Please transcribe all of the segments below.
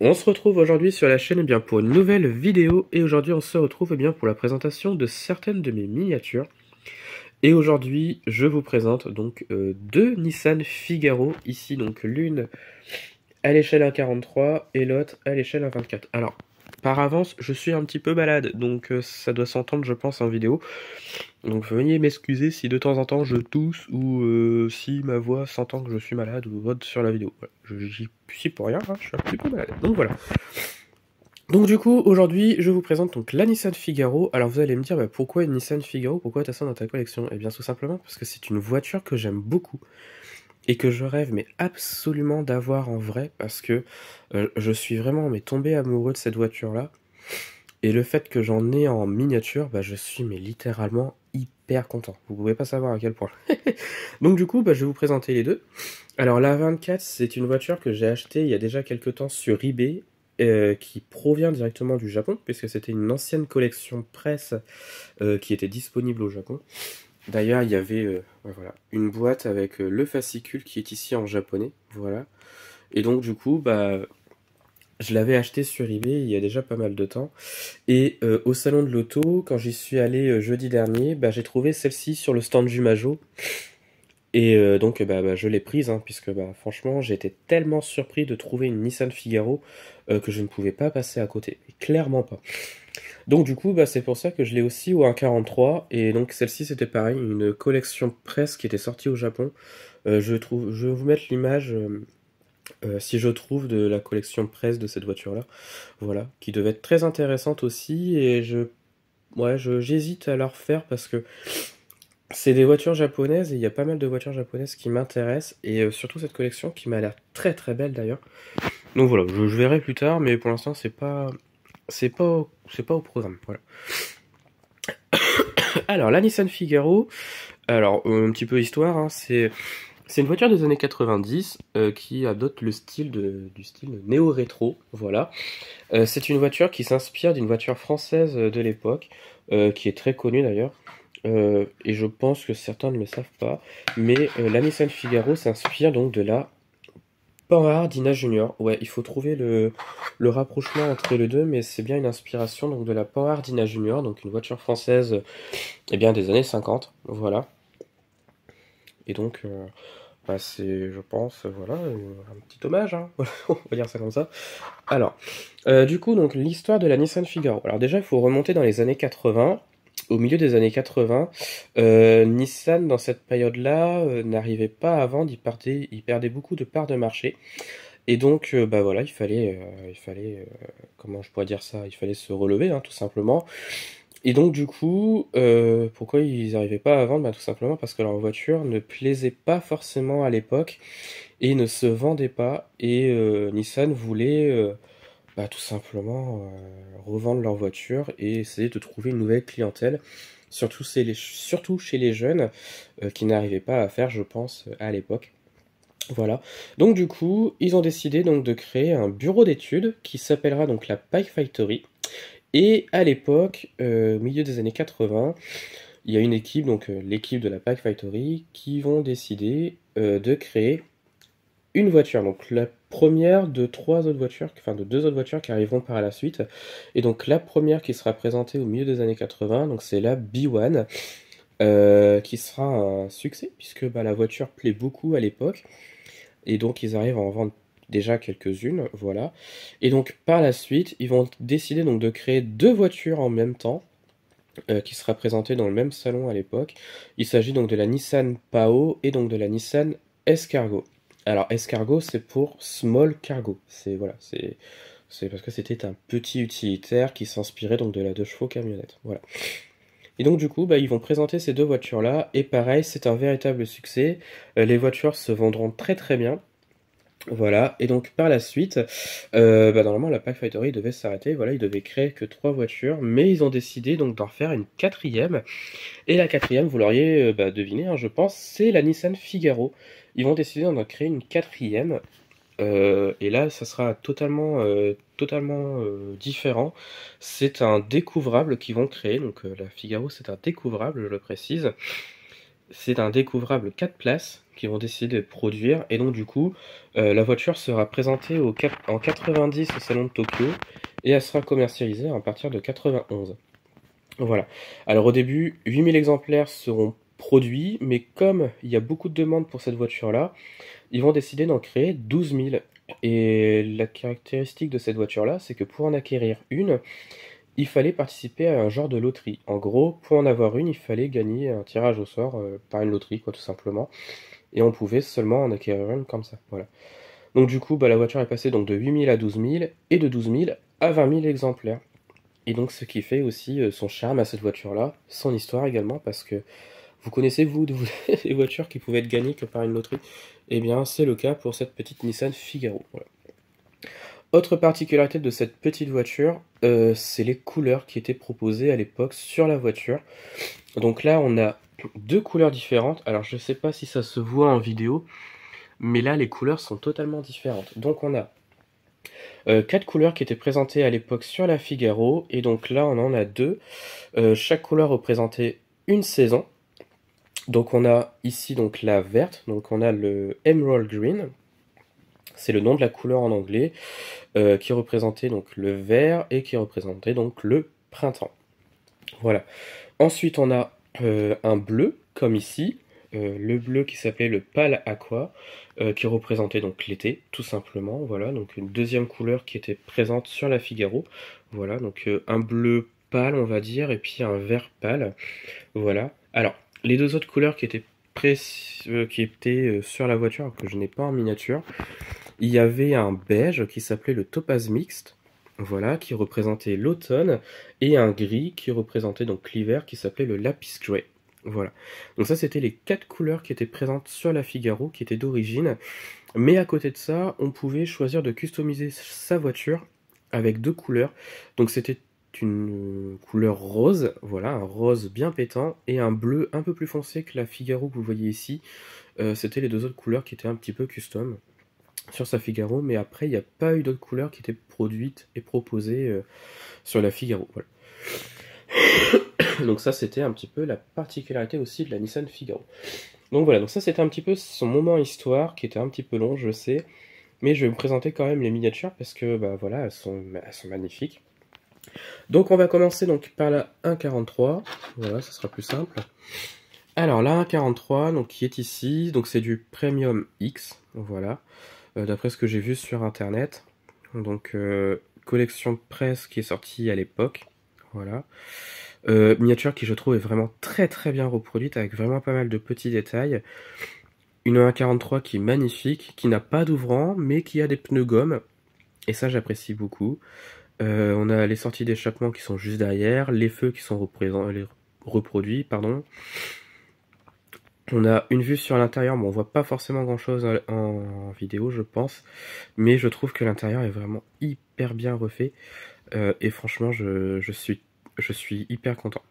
On se retrouve aujourd'hui sur la chaîne pour une nouvelle vidéo et aujourd'hui on se retrouve pour la présentation de certaines de mes miniatures. Et aujourd'hui je vous présente donc deux Nissan Figaro, ici donc l'une à l'échelle 1,43 et l'autre à l'échelle 1,24. Alors par avance je suis un petit peu malade donc ça doit s'entendre je pense en vidéo. Donc veuillez m'excuser si de temps en temps je tousse ou si ma voix s'entend que je suis malade ou autre sur la vidéo. Voilà. J'y suis pour rien, hein, je suis un petit peu malade. Donc voilà. Donc du coup, aujourd'hui, je vous présente donc la Nissan Figaro. Alors vous allez me dire, pourquoi une Nissan Figaro? Pourquoi t'as ça dans ta collection? Eh bien tout simplement parce que c'est une voiture que j'aime beaucoup et que je rêve mais absolument d'avoir en vrai parce que je suis vraiment tombé amoureux de cette voiture-là. Et le fait que j'en ai en miniature, je suis littéralement hyper content. Vous pouvez pas savoir à quel point. Donc du coup, je vais vous présenter les deux. Alors la 24, c'est une voiture que j'ai achetée il y a déjà quelques temps sur eBay, qui provient directement du Japon, puisque c'était une ancienne collection presse qui était disponible au Japon. D'ailleurs, il y avait voilà, une boîte avec le fascicule qui est ici en japonais. Voilà. Et donc du coup, je l'avais acheté sur eBay il y a déjà pas mal de temps. Et au salon de l'auto, quand j'y suis allé jeudi dernier, j'ai trouvé celle-ci sur le stand du Majo. Et donc je l'ai prise, hein, puisque franchement j'ai été tellement surpris de trouver une Nissan Figaro que je ne pouvais pas passer à côté. Clairement pas. Donc du coup c'est pour ça que je l'ai aussi au 1,43. Et donc celle-ci c'était pareil, une collection presse qui était sortie au Japon. Je vais vous mettre l'image si je trouve de la collection presse de cette voiture-là. Voilà, qui devait être très intéressante aussi. Et j'hésite à la refaire parce que c'est des voitures japonaises et il y a pas mal de voitures japonaises qui m'intéressent. Et surtout cette collection qui m'a l'air très très belle d'ailleurs. Donc voilà, je verrai plus tard, mais pour l'instant c'est pas au programme. Voilà. Alors la Nissan Figaro, alors un petit peu histoire, hein, c'est une voiture des années 90 qui adopte le style du style néo-rétro, voilà. C'est une voiture qui s'inspire d'une voiture française de l'époque, qui est très connue d'ailleurs. Et je pense que certains ne le savent pas, mais la Nissan Figaro s'inspire donc de la Panhard Dina Junior. Ouais, il faut trouver le rapprochement entre les deux, mais c'est bien une inspiration donc de la Panhard Dina Junior, donc une voiture française des années 50, voilà. Et donc, c'est, je pense, voilà, un petit hommage, hein. On va dire ça comme ça. Alors, du coup, donc l'histoire de la Nissan Figaro. Alors déjà, il faut remonter dans les années 80. Au milieu des années 80, Nissan, dans cette période-là, n'arrivait pas à vendre, il perdait beaucoup de parts de marché. Et donc, voilà, comment je pourrais dire ça? Il fallait se relever, hein, tout simplement. Et donc, du coup, pourquoi ils n'arrivaient pas à vendre? Tout simplement parce que leur voiture ne plaisait pas forcément à l'époque et ne se vendait pas. Et Nissan voulait tout simplement revendre leur voiture et essayer de trouver une nouvelle clientèle, surtout chez les jeunes qui n'arrivaient pas à faire, je pense, à l'époque. Voilà. Donc du coup, ils ont décidé donc de créer un bureau d'études qui s'appellera donc la Pike Factory. Et à l'époque, au milieu des années 80, il y a une équipe, donc l'équipe de la Pike Factory, qui vont décider de créer une voiture, donc la première de trois autres voitures, enfin de deux autres voitures qui arriveront par la suite. Et donc la première qui sera présentée au milieu des années 80, donc c'est la B1, qui sera un succès puisque la voiture plaît beaucoup à l'époque. Et donc ils arrivent à en vendre déjà quelques-unes, voilà. Et donc par la suite, ils vont décider donc de créer deux voitures en même temps, qui sera présentée dans le même salon à l'époque. Il s'agit donc de la Nissan Pao et donc de la Nissan Escargot. Alors Escargot c'est pour Small Cargo. C'est voilà, c'est parce que c'était un petit utilitaire qui s'inspirait donc de la 2 chevaux camionnette. Voilà. Et donc du coup, ils vont présenter ces deux voitures-là et pareil, c'est un véritable succès. Les voitures se vendront très très bien. Voilà, et donc par la suite, normalement la Pack Factory devait s'arrêter, voilà, ils devaient créer que trois voitures, mais ils ont décidé donc d'en faire une quatrième, et la quatrième, vous l'auriez deviné, hein, je pense, c'est la Nissan Figaro. Ils vont décider d'en créer une quatrième, et là ça sera totalement différent. C'est un découvrable qu'ils vont créer, donc la Figaro c'est un découvrable, je le précise. c'est un découvrable 4 places qu'ils vont décider de produire. Et donc du coup, la voiture sera présentée en 90 au Salon de Tokyo et elle sera commercialisée à partir de 91. Voilà. Alors au début, 8000 exemplaires seront produits, mais comme il y a beaucoup de demandes pour cette voiture-là, ils vont décider d'en créer 12 000. Et la caractéristique de cette voiture-là, c'est que pour en acquérir une, il fallait participer à un genre de loterie. En gros, pour en avoir une, il fallait gagner un tirage au sort par une loterie, quoi, tout simplement. Et on pouvait seulement en acquérir une comme ça. Voilà. Donc du coup, bah, la voiture est passée donc de 8000 à 12 000 et de 12 000 à 20 000 exemplaires. Et donc ce qui fait aussi son charme à cette voiture-là, son histoire également, parce que vous connaissez vous les voitures qui pouvaient être gagnées que par une loterie? Eh bien c'est le cas pour cette petite Nissan Figaro. Voilà. Autre particularité de cette petite voiture, c'est les couleurs qui étaient proposées à l'époque sur la voiture. Donc là on a deux couleurs différentes, alors je ne sais pas si ça se voit en vidéo, mais là les couleurs sont totalement différentes. Donc on a quatre couleurs qui étaient présentées à l'époque sur la Figaro, et donc là on en a deux. Chaque couleur représentait une saison. Donc on a ici donc la verte, donc on a le Emerald Green, c'est le nom de la couleur en anglais, qui représentait donc le vert et qui représentait donc le printemps. Voilà. Ensuite on a un bleu, comme ici, le bleu qui s'appelait le Pale Aqua, qui représentait donc l'été, tout simplement. Voilà, donc une deuxième couleur qui était présente sur la Figaro. Voilà, donc un bleu pâle, on va dire, et puis un vert pâle. Voilà. Alors, les deux autres couleurs qui étaient sur la voiture, que je n'ai pas en miniature, il y avait un beige qui s'appelait le Topaz Mixte, voilà, qui représentait l'automne, et un gris qui représentait donc l'hiver, qui s'appelait le Lapis Gray. Voilà. Donc ça, c'était les quatre couleurs qui étaient présentes sur la Figaro, qui étaient d'origine. Mais à côté de ça, on pouvait choisir de customiser sa voiture avec deux couleurs. Donc c'était une couleur rose, voilà, un rose bien pétant, et un bleu un peu plus foncé que la Figaro que vous voyez ici. C'était les deux autres couleurs qui étaient un petit peu custom sur sa Figaro, mais après il n'y a pas eu d'autres couleurs qui étaient produites et proposées sur la Figaro. Voilà. Donc ça c'était un petit peu la particularité aussi de la Nissan Figaro. Donc voilà, donc ça c'était un petit peu son moment histoire, qui était un petit peu long, je sais, mais je vais vous présenter quand même les miniatures parce que bah voilà, elles sont magnifiques. Donc on va commencer donc par la 1.43, voilà, ça sera plus simple. Alors la 1.43, donc qui est ici, donc c'est du Premium X, voilà, d'après ce que j'ai vu sur internet. Donc collection presse qui est sortie à l'époque, voilà. Miniature qui je trouve est vraiment très très bien reproduite avec vraiment pas mal de petits détails. Une 1.43 qui est magnifique, qui n'a pas d'ouvrant mais qui a des pneus gomme, et ça j'apprécie beaucoup. On a les sorties d'échappement qui sont juste derrière, les feux qui sont reproduits, pardon. On a une vue sur l'intérieur, bon on voit pas forcément grand chose en vidéo je pense, mais je trouve que l'intérieur est vraiment hyper bien refait, et franchement je suis hyper content.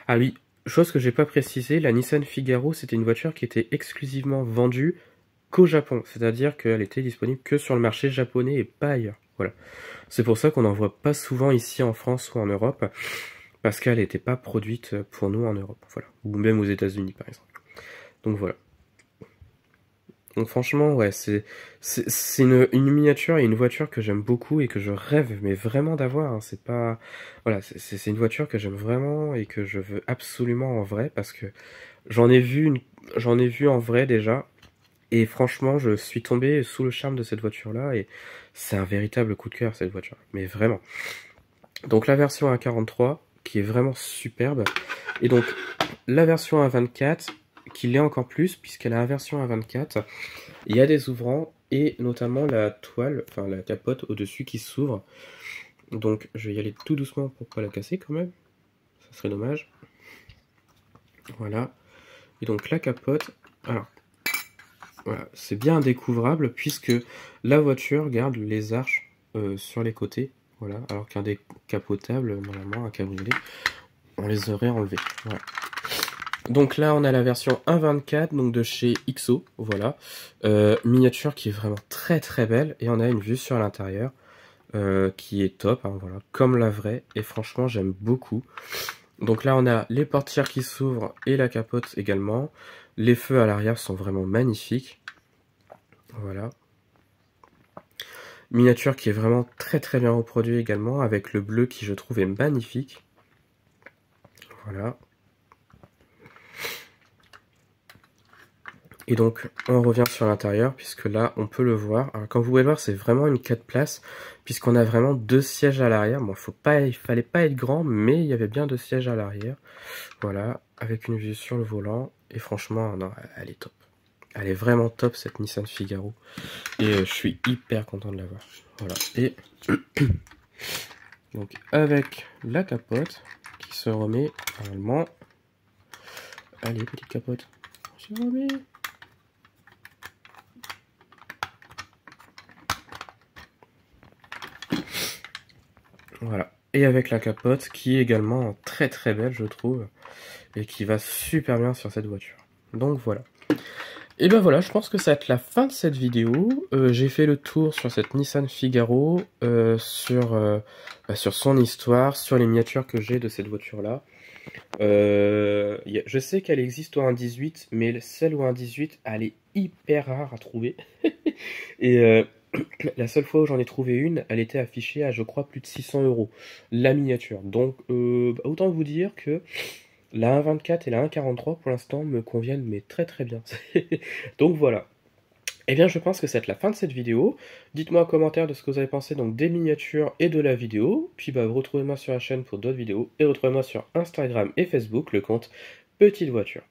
Ah oui, chose que j'ai pas précisé, la Nissan Figaro c'était une voiture qui était exclusivement vendue qu'au Japon, c'est-à-dire qu'elle était disponible que sur le marché japonais et pas ailleurs. Voilà. C'est pour ça qu'on n'en voit pas souvent ici en France ou en Europe, parce qu'elle n'était pas produite pour nous en Europe, voilà. Ou même aux États-Unis par exemple. Donc voilà. Donc franchement, ouais, c'est une miniature et une voiture que j'aime beaucoup et que je rêve, mais vraiment d'avoir. Hein. C'est pas, voilà, c'est une voiture que j'aime vraiment et que je veux absolument en vrai parce que j'en ai vu en vrai déjà. Et franchement, je suis tombé sous le charme de cette voiture-là et c'est un véritable coup de cœur cette voiture. Mais vraiment. Donc la version 1.43 qui est vraiment superbe. Et donc la version 1.24 qui l'est encore plus puisqu'elle a une version 1.24. Il y a des ouvrants et notamment la toile, enfin la capote au-dessus qui s'ouvre. Donc je vais y aller tout doucement pour pas la casser quand même. Ça serait dommage. Voilà. Et donc la capote, alors voilà, c'est bien indécouvrable puisque la voiture garde les arches sur les côtés. Voilà, alors qu'un décapotable, normalement un cabriolet, on les aurait enlevés. Voilà. Donc là on a la version 1.24 donc de chez XO, voilà, miniature qui est vraiment très très belle et on a une vue sur l'intérieur qui est top, hein, voilà, comme la vraie et franchement j'aime beaucoup. Donc là on a les portières qui s'ouvrent et la capote également, Les feux à l'arrière sont vraiment magnifiques. Voilà. Miniature qui est vraiment très bien reproduit également, avec le bleu qui je trouve est magnifique. Voilà. Et donc on revient sur l'intérieur, puisque là on peut le voir. Alors comme vous pouvez le voir, c'est vraiment une 4 places, puisqu'on a vraiment 2 sièges à l'arrière. Bon, il fallait pas être grand, mais il y avait bien 2 sièges à l'arrière. Voilà, avec une vue sur le volant. Et franchement, non, elle est top. Elle est vraiment top, cette Nissan Figaro. Et je suis hyper content de l'avoir. Voilà. Et donc avec la capote qui se remet normalement. Allez, petite capote. On se remet. Voilà. Et avec la capote qui est également très belle, je trouve. Et qui va super bien sur cette voiture. Donc voilà. Et ben voilà, je pense que ça va être la fin de cette vidéo. J'ai fait le tour sur cette Nissan Figaro, sur son histoire, sur les miniatures que j'ai de cette voiture-là. Je sais qu'elle existe au 1.18, mais celle au 1.18, elle est hyper rare à trouver. Et la seule fois où j'en ai trouvé une, elle était affichée à, je crois, plus de 600 €, la miniature. Donc, autant vous dire que la 1.24 et la 1.43 pour l'instant me conviennent mais très bien. Donc voilà. Eh bien je pense que c'est la fin de cette vidéo. Dites-moi en commentaire de ce que vous avez pensé donc des miniatures et de la vidéo. Puis bah retrouvez-moi sur la chaîne pour d'autres vidéos. Et retrouvez-moi sur Instagram et Facebook, le compte Petite Voiture.